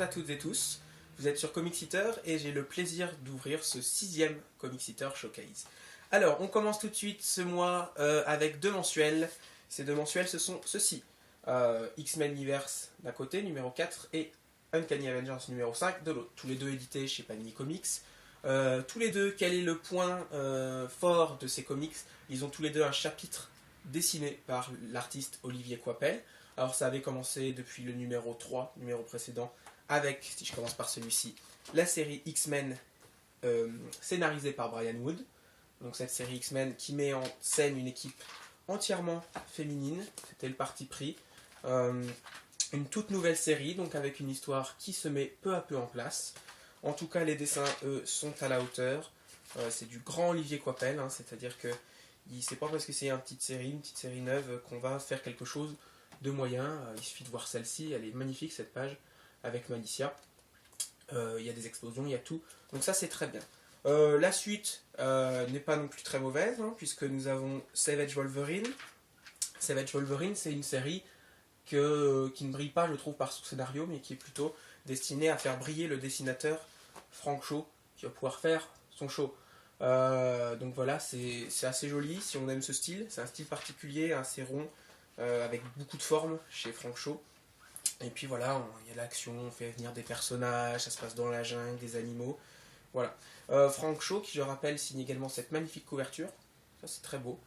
toutes et tous, vous êtes sur Comics Eater et j'ai le plaisir d'ouvrir ce 6e Comics Eater Showcase. Alors, on commence tout de suite ce mois avec deux mensuels. Ces deux mensuels, ce sont ceux-ci. X-Men Universe d'un côté, numéro 4, et Uncanny Avengers numéro 5 de l'autre. Tous les deux édités chez Panini Comics. Tous les deux, quel est le point fort de ces comics? Ils ont tous les deux un chapitre dessiné par l'artiste Olivier Coipel. Alors ça avait commencé depuis le numéro 3, numéro précédent, avec, si je commence par celui-ci, la série X-Men scénarisée par Brian Wood. Donc cette série X-Men qui met en scène une équipe entièrement féminine, c'était le parti pris. Une toute nouvelle série, donc avec une histoire qui se met peu à peu en place. En tout cas, les dessins, eux, sont à la hauteur. C'est du grand Olivier Coipel, hein, c'est-à-dire que c'est pas parce que c'est une petite série neuve, qu'on va faire quelque chose de moyen. Il suffit de voir celle-ci, elle est magnifique cette page, avec Malicia. Il y a des explosions, il y a tout. Donc ça, c'est très bien. La suite n'est pas non plus très mauvaise, hein, puisque nous avons Savage Wolverine. Savage Wolverine, c'est une série qui ne brille pas, je trouve, par son scénario, mais qui est plutôt destinée à faire briller le dessinateur Frank Shaw, qui va pouvoir faire son show. Donc voilà, c'est assez joli si on aime ce style. C'est un style particulier, assez rond, avec beaucoup de formes chez Frank Shaw. Et puis voilà, il y a l'action, on fait venir des personnages, ça se passe dans la jungle, des animaux. Voilà. Frank Shaw, qui je rappelle, signe également cette magnifique couverture. Ça, c'est très beau.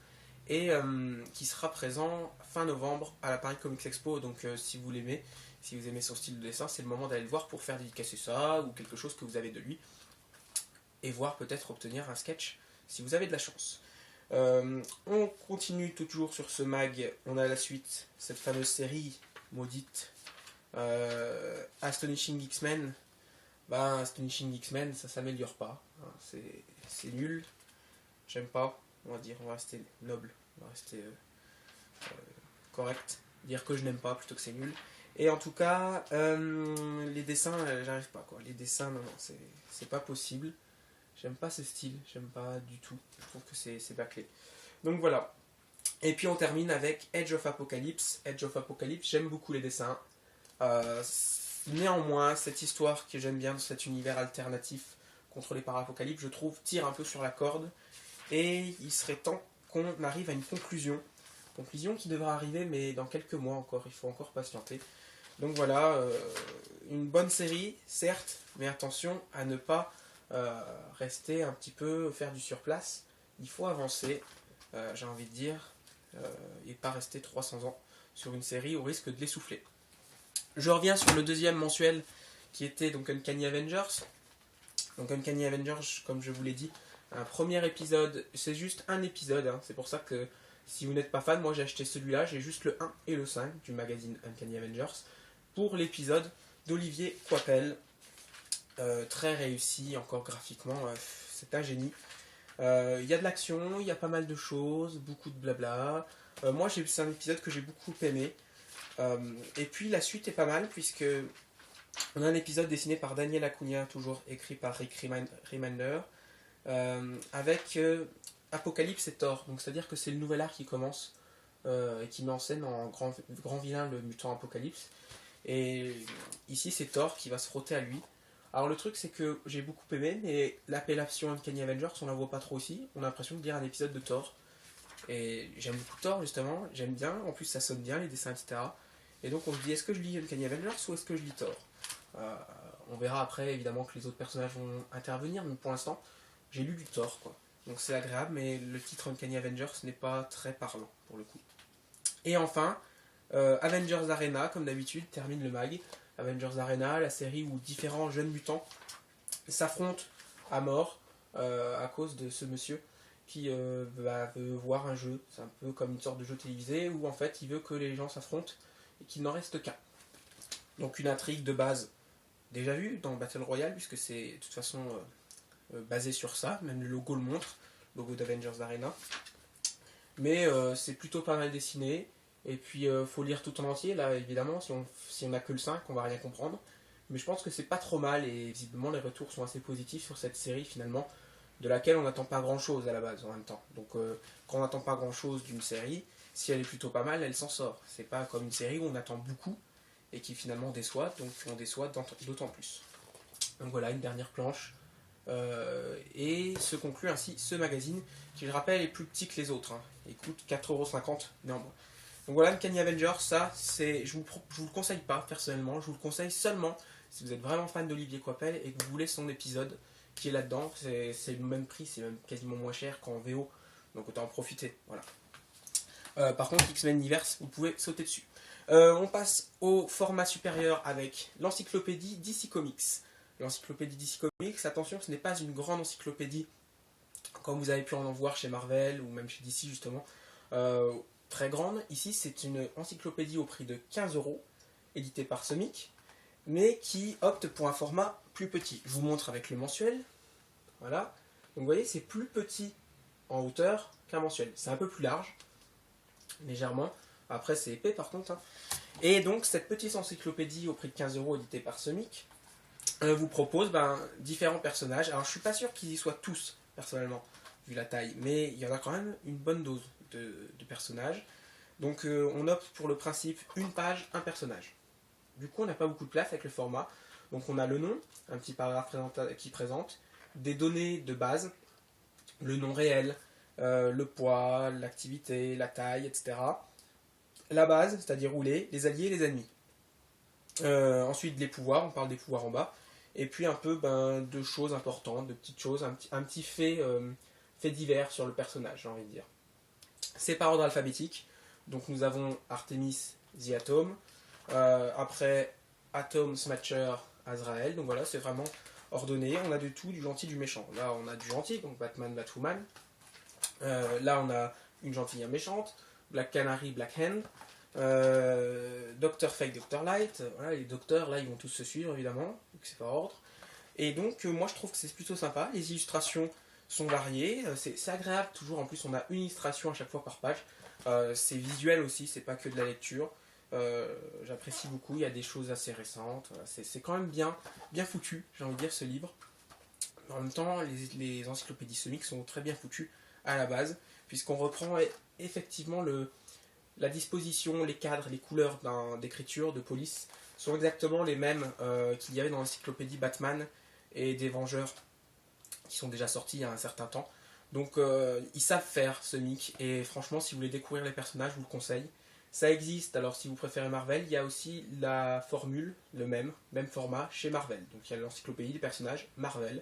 Et qui sera présent fin novembre à la Paris Comics Expo. Donc si vous l'aimez, si vous aimez son style de dessin, c'est le moment d'aller le voir pour faire dédicacer ça ou quelque chose que vous avez de lui. Et voir peut-être obtenir un sketch si vous avez de la chance. On continue toujours sur ce mag. On a la suite, cette fameuse série maudite Astonishing X-Men. Astonishing X-Men, ça s'améliore pas. Hein, c'est nul. J'aime pas. On va rester noble. On va rester correct. Dire que je n'aime pas plutôt que c'est nul. Et en tout cas, les dessins, j'arrive pas quoi. Les dessins, non, c'est pas possible. J'aime pas ce style, j'aime pas du tout. Je trouve que c'est bâclé. Donc voilà. Et puis on termine avec Edge of Apocalypse. Edge of Apocalypse, j'aime beaucoup les dessins. Néanmoins, cette histoire que j'aime bien dans cet univers alternatif contre les para-apocalypses, je trouve, tire un peu sur la corde. Et il serait temps qu'on arrive à une conclusion. Conclusion qui devra arriver, mais dans quelques mois encore. Il faut encore patienter. Donc voilà, une bonne série, certes, mais attention à ne pas rester un petit peu, faire du surplace. Il faut avancer, j'ai envie de dire, et pas rester 300 ans sur une série au risque de l'essouffler. Je reviens sur le deuxième mensuel qui était donc Uncanny Avengers. Donc Uncanny Avengers, comme je vous l'ai dit, un premier épisode, c'est juste un épisode, hein, c'est pour ça que si vous n'êtes pas fan, moi j'ai acheté celui-là, j'ai juste le 1 et le 5 du magazine Uncanny Avengers pour l'épisode d'Olivier Coipel. Très réussi, encore graphiquement, c'est un génie. Il y a de l'action, il y a pas mal de choses, beaucoup de blabla. Moi c'est un épisode que j'ai beaucoup aimé. Et puis la suite est pas mal puisque on a un épisode dessiné par Daniel Acuna, toujours écrit par Rick Remender, avec Apocalypse et Thor. Donc c'est-à-dire que c'est le nouvel arc qui commence et qui met en scène en grand vilain le mutant Apocalypse. Et ici c'est Thor qui va se frotter à lui. Alors le truc c'est que j'ai beaucoup aimé, mais l'appellation Uncanny Avengers on la voit pas trop ici. On a l'impression de lire un épisode de Thor. Et j'aime beaucoup Thor justement, j'aime bien, en plus ça sonne bien les dessins etc. Et donc on se dit est-ce que je lis Uncanny Avengers ou est-ce que je lis Thor? On verra après évidemment que les autres personnages vont intervenir, mais pour l'instant j'ai lu du Thor quoi. Donc c'est agréable, mais le titre Uncanny Avengers n'est pas très parlant pour le coup. Et enfin, Avengers Arena, comme d'habitude, termine le mag. Avengers Arena, la série où différents jeunes mutants s'affrontent à mort à cause de ce monsieur qui veut voir un jeu. C'est un peu comme une sorte de jeu télévisé où en fait il veut que les gens s'affrontent et qu'il n'en reste qu'un. Donc une intrigue de base déjà vue dans Battle Royale, puisque c'est de toute façon basé sur ça, même le logo le montre, le logo d'Avengers Arena. Mais c'est plutôt pas mal dessiné. Et puis faut lire tout en entier, là évidemment, si on a que le 5, on va rien comprendre. Mais je pense que c'est pas trop mal et visiblement les retours sont assez positifs sur cette série finalement, de laquelle on n'attend pas grand chose à la base en même temps. Donc quand on n'attend pas grand chose d'une série, si elle est plutôt pas mal, elle s'en sort. C'est pas comme une série où on attend beaucoup et qui finalement déçoit, donc on déçoit d'autant plus. Donc voilà, une dernière planche. Et se conclut ainsi ce magazine, qui je rappelle est plus petit que les autres, hein, et coûte 4,50€ néanmoins. Donc voilà, Uncanny Avengers, ça, je vous le conseille pas personnellement, je vous le conseille seulement si vous êtes vraiment fan d'Olivier Coipel et que vous voulez son épisode qui est là-dedans. C'est le même prix, c'est même quasiment moins cher qu'en VO, donc autant en profiter. Voilà. Par contre, X-Men Universe, vous pouvez sauter dessus. On passe au format supérieur avec l'encyclopédie DC Comics. L'encyclopédie DC Comics, attention, ce n'est pas une grande encyclopédie comme vous avez pu en voir chez Marvel ou même chez DC justement, très grande. Ici, c'est une encyclopédie au prix de 15€, éditée par Semic, mais qui opte pour un format plus petit. Je vous montre avec le mensuel. Voilà. Donc vous voyez, c'est plus petit en hauteur qu'un mensuel. C'est un peu plus large, légèrement. Après, c'est épais par contre. Hein. Et donc, cette petite encyclopédie au prix de 15€, éditée par Semic, vous propose différents personnages. Alors, je suis pas sûr qu'ils y soient tous, personnellement, vu la taille, mais il y en a quand même une bonne dose de personnages. Donc, on opte pour le principe une page, un personnage. Du coup, on n'a pas beaucoup de place avec le format. Donc, on a le nom, un petit paragraphe qui présente, des données de base, le nom réel, le poids, l'activité, la taille, etc. La base, c'est-à-dire où les alliés et les ennemis. Ensuite, les pouvoirs, on parle des pouvoirs en bas. Et puis un peu de choses importantes, de petites choses, un petit fait divers sur le personnage, j'ai envie de dire. C'est par ordre alphabétique. Donc nous avons Artemis, The Atom. Après, Atom, Smasher, Azrael. Donc voilà, c'est vraiment ordonné. On a de tout, du gentil, du méchant. Là, on a du gentil, donc Batman, Batwoman. Là, on a une gentille, méchante. Black Canary, Black Hand. Dr Fake, Dr Light, voilà, les docteurs là ils vont tous se suivre évidemment, donc c'est par ordre. Et donc moi je trouve que c'est plutôt sympa, les illustrations sont variées, c'est agréable toujours, en plus on a une illustration à chaque fois par page, c'est visuel aussi, c'est pas que de la lecture, j'apprécie beaucoup, il y a des choses assez récentes, c'est quand même bien foutu, j'ai envie de dire ce livre. En même temps les encyclopédies Semic sont très bien foutues à la base, puisqu'on reprend effectivement la disposition, les cadres, les couleurs d'écriture, de police sont exactement les mêmes qu'il y avait dans l'encyclopédie Batman et des Vengeurs qui sont déjà sortis il y a un certain temps. Donc ils savent faire ce Semic et franchement si vous voulez découvrir les personnages, je vous le conseille. Ça existe, alors si vous préférez Marvel, il y a aussi la formule, le même format chez Marvel. Donc il y a l'encyclopédie des personnages Marvel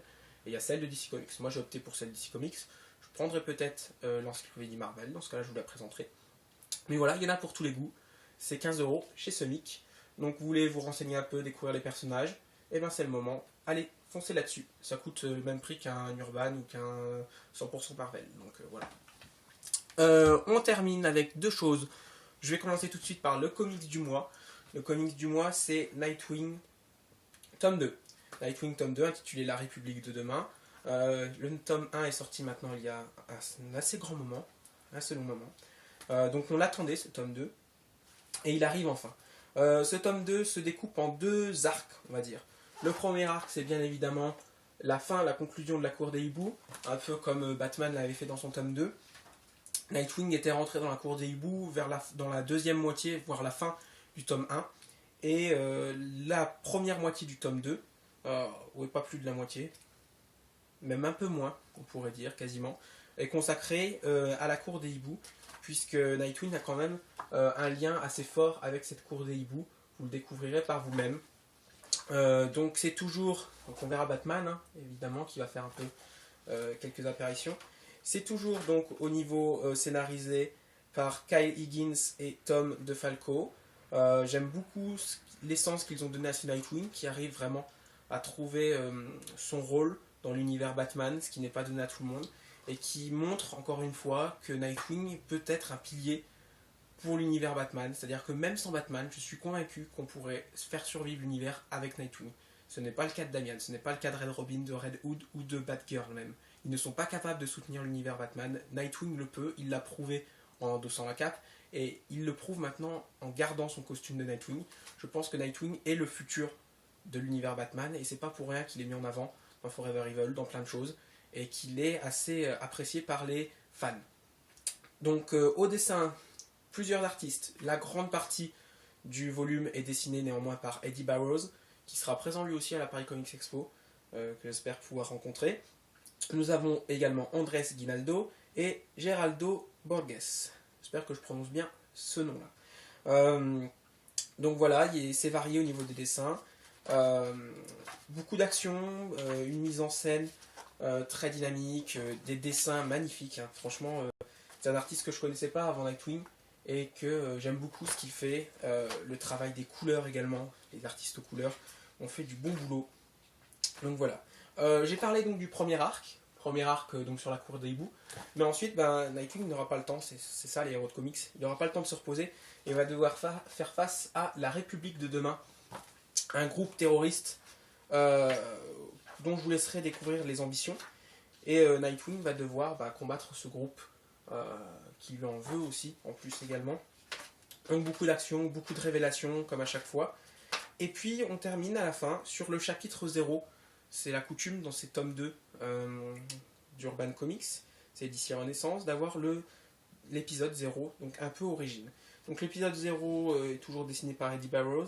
et il y a celle de DC Comics. Moi j'ai opté pour celle de DC Comics. Je prendrai peut-être l'encyclopédie Marvel, dans ce cas-là je vous la présenterai. Mais voilà, il y en a pour tous les goûts. C'est 15€ chez Semic. Donc vous voulez vous renseigner un peu, découvrir les personnages, et bien c'est le moment. Allez, foncez là-dessus. Ça coûte le même prix qu'un Urban ou qu'un 100% Marvel. Donc voilà. On termine avec deux choses. Je vais commencer tout de suite par le comics du mois. Le comics du mois, c'est Nightwing, tome 2. Nightwing, tome 2, intitulé La République de demain. Le tome 1 est sorti maintenant il y a un assez grand moment, un assez long moment. Donc on l'attendait ce tome 2 et il arrive enfin. Ce tome 2 se découpe en deux arcs, on va dire. Le premier arc, c'est bien évidemment la fin, la conclusion de la cour des hiboux, un peu comme Batman l'avait fait dans son tome 2. Nightwing était rentré dans la cour des hiboux dans la deuxième moitié, voire la fin du tome 1. Et la première moitié du tome 2, ouais, pas plus de la moitié, même un peu moins, on pourrait dire quasiment, est consacrée à la cour des hiboux, puisque Nightwing a quand même un lien assez fort avec cette cour des hiboux. Vous le découvrirez par vous-même. Donc c'est toujours, donc on verra Batman, hein, évidemment, qui va faire un peu quelques apparitions. C'est toujours donc au niveau scénarisé par Kyle Higgins et Tom DeFalco. J'aime beaucoup l'essence qu'ils ont donné à ce Nightwing, qui arrive vraiment à trouver son rôle dans l'univers Batman, ce qui n'est pas donné à tout le monde, et qui montre encore une fois que Nightwing peut être un pilier pour l'univers Batman. C'est-à-dire que même sans Batman, je suis convaincu qu'on pourrait faire survivre l'univers avec Nightwing. Ce n'est pas le cas de Damian, ce n'est pas le cas de Red Robin, de Red Hood ou de Batgirl même. Ils ne sont pas capables de soutenir l'univers Batman. Nightwing le peut, il l'a prouvé en endossant la cape, et il le prouve maintenant en gardant son costume de Nightwing. Je pense que Nightwing est le futur de l'univers Batman, et c'est pas pour rien qu'il est mis en avant dans Forever Evil, dans plein de choses, et qu'il est assez apprécié par les fans. Donc au dessin, plusieurs artistes. La grande partie du volume est dessiné néanmoins par Eddie Barrows, qui sera présent lui aussi à la Paris Comics Expo, que j'espère pouvoir rencontrer. Nous avons également Andrés Guinaldo et Geraldo Borges. J'espère que je prononce bien ce nom-là. Donc voilà, c'est varié au niveau des dessins. Beaucoup d'action, une mise en scène très dynamique, des dessins magnifiques. Hein. Franchement, c'est un artiste que je ne connaissais pas avant Nightwing et que j'aime beaucoup ce qu'il fait. Le travail des couleurs également, les artistes aux couleurs ont fait du bon boulot. Donc voilà. J'ai parlé donc du premier arc donc sur la cour des hiboux. Mais ensuite, Nightwing n'aura pas le temps, c'est ça les héros de comics, il n'aura pas le temps de se reposer et va devoir faire face à la République de demain, un groupe terroriste dont je vous laisserai découvrir les ambitions. Et Nightwing va devoir combattre ce groupe qui lui en veut aussi, en plus également. Donc beaucoup d'action, beaucoup de révélations comme à chaque fois. Et puis on termine à la fin sur le chapitre 0. C'est la coutume dans ces tomes 2 d'Urban Comics, c'est d'ici Renaissance, d'avoir l'épisode 0, donc un peu origine. Donc l'épisode 0 est toujours dessiné par Eddie Barrows,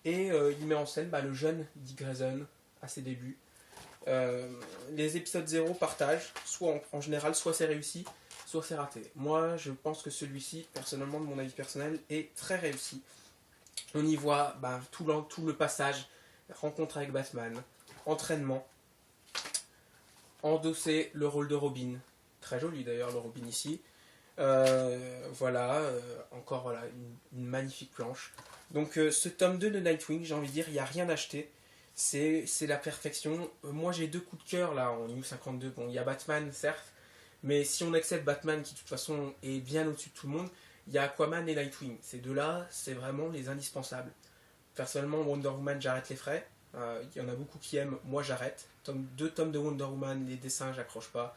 et il met en scène le jeune Dick Grayson à ses débuts. Les épisodes 0 partagent, soit en général, soit c'est réussi, soit c'est raté. Moi, je pense que celui-ci, personnellement, de mon avis personnel, est très réussi. On y voit tout le passage, rencontre avec Batman, entraînement, endosser le rôle de Robin, très joli d'ailleurs le Robin ici, encore une magnifique planche. Donc ce tome 2 de Nightwing, j'ai envie de dire, il n'y a rien à acheter, c'est la perfection. Moi j'ai 2 coups de cœur là en New 52, bon il y a Batman certes, mais si on accepte Batman qui de toute façon est bien au-dessus de tout le monde, il y a Aquaman et Nightwing, ces deux là c'est vraiment les indispensables. Personnellement Wonder Woman j'arrête les frais. Il y en a beaucoup qui aiment, moi j'arrête. 2 tomes de Wonder Woman, les dessins j'accroche pas,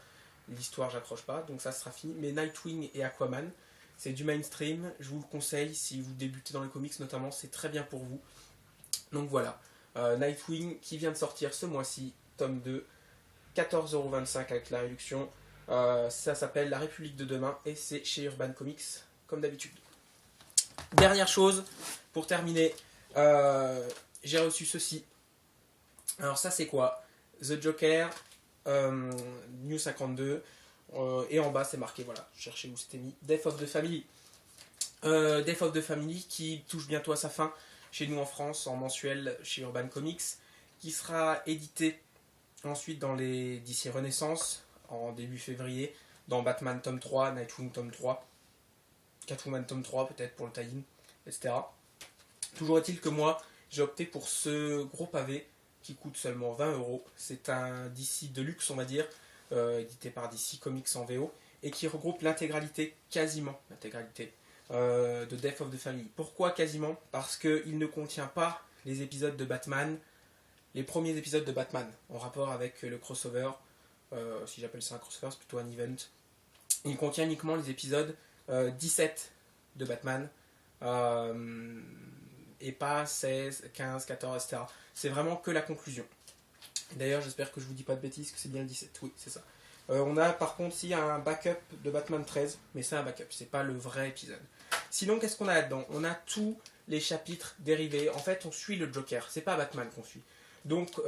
l'histoire j'accroche pas, donc ça sera fini. Mais Nightwing et Aquaman, c'est du mainstream, je vous le conseille si vous débutez dans les comics notamment, c'est très bien pour vous. Donc voilà, Nightwing qui vient de sortir ce mois-ci, tome 2, 14,25€ avec la réduction. Ça s'appelle La République de demain et c'est chez Urban Comics comme d'habitude. Dernière chose, pour terminer, j'ai reçu ceci. Alors ça c'est quoi? The Joker, New 52, et en bas c'est marqué, voilà, cherchez où c'était mis, Death of the Family. Death of the Family qui touche bientôt à sa fin chez nous en France, en mensuel chez Urban Comics, qui sera édité ensuite dans les DC Renaissance, en début février, dans Batman tome 3, Nightwing tome 3, Catwoman tome 3 peut-être pour le tie-in, etc. Toujours est-il que moi, j'ai opté pour ce gros pavé, qui coûte seulement 20€. C'est un DC Deluxe, on va dire, édité par DC Comics en VO, et qui regroupe l'intégralité, quasiment l'intégralité, de Death of the Family. Pourquoi quasiment? Parce qu'il ne contient pas les épisodes de Batman, les premiers épisodes de Batman, en rapport avec le crossover, si j'appelle ça un crossover, c'est plutôt un event. Il contient uniquement les épisodes 17 de Batman, et pas 16, 15, 14, etc. C'est vraiment que la conclusion. D'ailleurs, j'espère que je vous dis pas de bêtises, que c'est bien le 17. Oui, c'est ça. On a par contre ici un backup de Batman 13, mais c'est un backup, c'est pas le vrai épisode. Sinon, qu'est-ce qu'on a là-dedans? On a tous les chapitres dérivés. En fait, on suit le Joker, c'est pas Batman qu'on suit. Donc,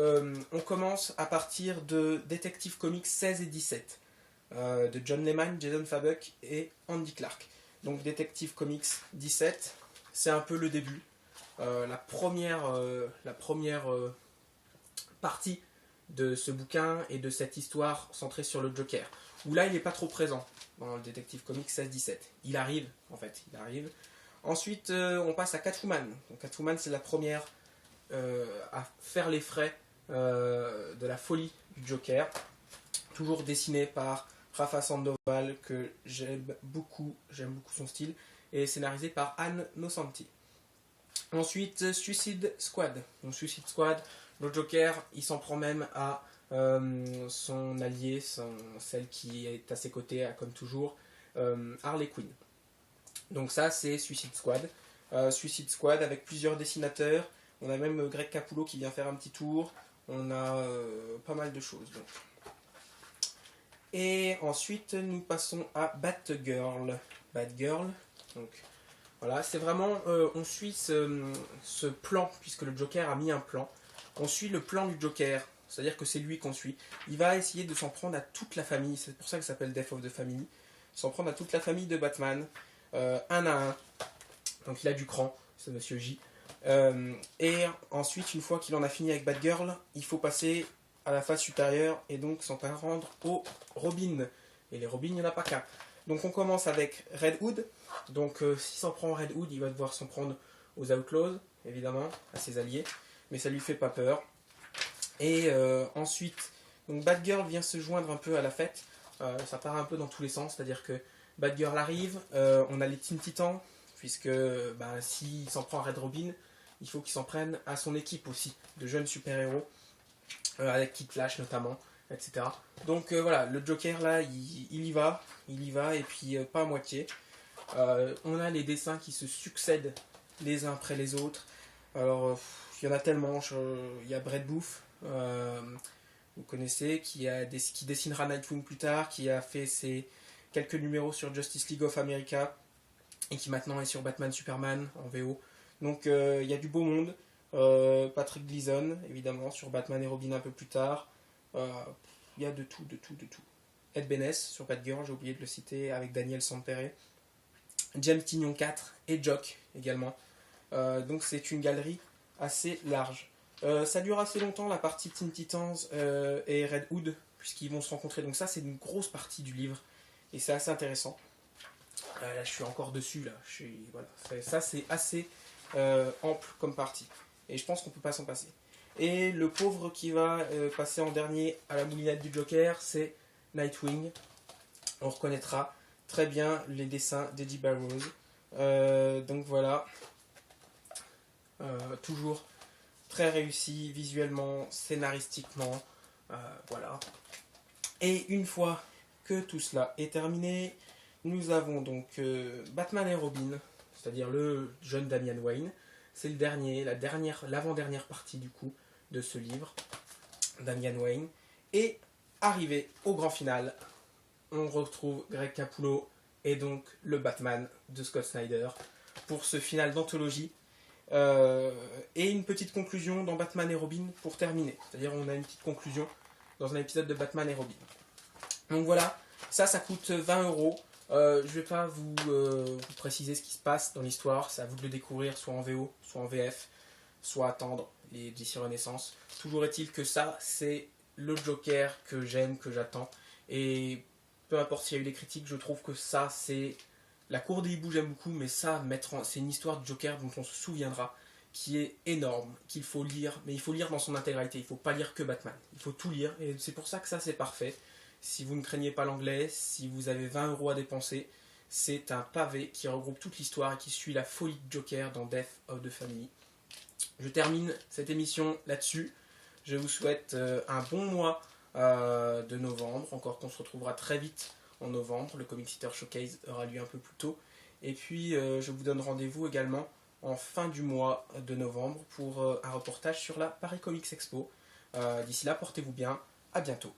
on commence à partir de Detective Comics 16 et 17, de John Layman, Jason Fabok et Andy Clark. Donc, Detective Comics 17, c'est un peu le début. La première partie de ce bouquin et de cette histoire centrée sur le Joker, où là il n'est pas trop présent dans le Detective Comics 16-17. Il arrive, en fait, il arrive. Ensuite, on passe à Catwoman. Donc, Catwoman, c'est la première à faire les frais de la folie du Joker, toujours dessinée par Rafa Sandoval, que j'aime beaucoup son style, et scénarisé par Anne Nocenti. Ensuite, Suicide Squad. Donc, Suicide Squad, le Joker, il s'en prend même à son allié, celle qui est à ses côtés, comme toujours, Harley Quinn. Donc ça, c'est Suicide Squad. Suicide Squad avec plusieurs dessinateurs. On a même Greg Capullo qui vient faire un petit tour. On a pas mal de choses. Donc. Et ensuite, nous passons à Batgirl. Batgirl, donc Voilà, c'est vraiment, on suit ce plan, puisque le Joker a mis un plan. On suit le plan du Joker, c'est-à-dire que c'est lui qu'on suit. Il va essayer de s'en prendre à toute la famille, c'est pour ça que ça s'appelle Death of the Family. S'en prendre à toute la famille de Batman, un à un. Donc il a du cran, c'est Monsieur J. Et ensuite, une fois qu'il en a fini avec Batgirl, il faut passer à la phase supérieure et donc s'en prendre aux Robin. Et les Robin, il n'y en a pas qu'un. Donc on commence avec Red Hood. Donc s'il s'en prend Red Hood, il va devoir s'en prendre aux Outlaws, évidemment, à ses alliés. Mais ça lui fait pas peur. Et ensuite, donc Batgirl vient se joindre un peu à la fête. Ça part un peu dans tous les sens, c'est-à-dire que Batgirl arrive, on a les Teen Titans, puisque s'il s'en prend à Red Robin, il faut qu'il s'en prenne à son équipe aussi, de jeunes super-héros, avec Kid Flash notamment, etc. Donc voilà, le Joker là, il y va, et puis pas à moitié. On a les dessins qui se succèdent les uns après les autres. Alors, il y en a tellement. Il y a Brett Booth, vous connaissez, qui dessinera Nightwing plus tard, qui a fait ses quelques numéros sur Justice League of America, et qui maintenant est sur Batman Superman en VO. Donc il y a du beau monde. Patrick Gleason, évidemment, sur Batman et Robin un peu plus tard. Il y a de tout. Ed Benes sur Batgirl, j'ai oublié de le citer, avec Daniel Sampere. James Tynion 4 et Jock également. Donc c'est une galerie assez large. Ça dure assez longtemps la partie Teen Titans et Red Hood, puisqu'ils vont se rencontrer. Donc ça c'est une grosse partie du livre et c'est assez intéressant. Là je suis encore dessus, là. Voilà. Ça c'est assez ample comme partie. Et je pense qu'on peut pas s'en passer. Et le pauvre qui va passer en dernier à la moulinette du Joker, c'est Nightwing. On reconnaîtra très bien les dessins d'Eddie Barrows. Donc voilà. Toujours très réussi visuellement, scénaristiquement. Voilà. Et une fois que tout cela est terminé, nous avons donc Batman et Robin, c'est-à-dire le jeune Damian Wayne. C'est l'avant-dernière partie du coup de ce livre, Damian Wayne. Et arrivé au grand final, on retrouve Greg Capullo et donc le Batman de Scott Snyder pour ce final d'anthologie. Et une petite conclusion dans Batman et Robin pour terminer. C'est-à-dire on a une petite conclusion dans un épisode de Batman et Robin. Donc voilà, ça coûte 20€. Je ne vais pas vous préciser ce qui se passe dans l'histoire, c'est à vous de le découvrir soit en VO, soit en VF, soit attendre les DC Renaissance. Toujours est-il que ça, c'est le Joker que j'aime, que j'attends. Et peu importe s'il y a eu des critiques, je trouve que ça, c'est... La Cour des Hiboux, j'aime beaucoup, mais ça, c'est une histoire de Joker dont on se souviendra, qui est énorme, qu'il faut lire, mais il faut lire dans son intégralité, il ne faut pas lire que Batman, il faut tout lire, et c'est pour ça que ça, c'est parfait. Si vous ne craignez pas l'anglais, si vous avez 20€ à dépenser, c'est un pavé qui regroupe toute l'histoire et qui suit la folie de Joker dans Death of the Family. Je termine cette émission là-dessus. Je vous souhaite un bon mois de novembre, encore qu'on se retrouvera très vite en novembre. Le Comic Eater Showcase aura lieu un peu plus tôt. Et puis je vous donne rendez-vous également en fin du mois de novembre pour un reportage sur la Paris Comics Expo. D'ici là, portez-vous bien. À bientôt.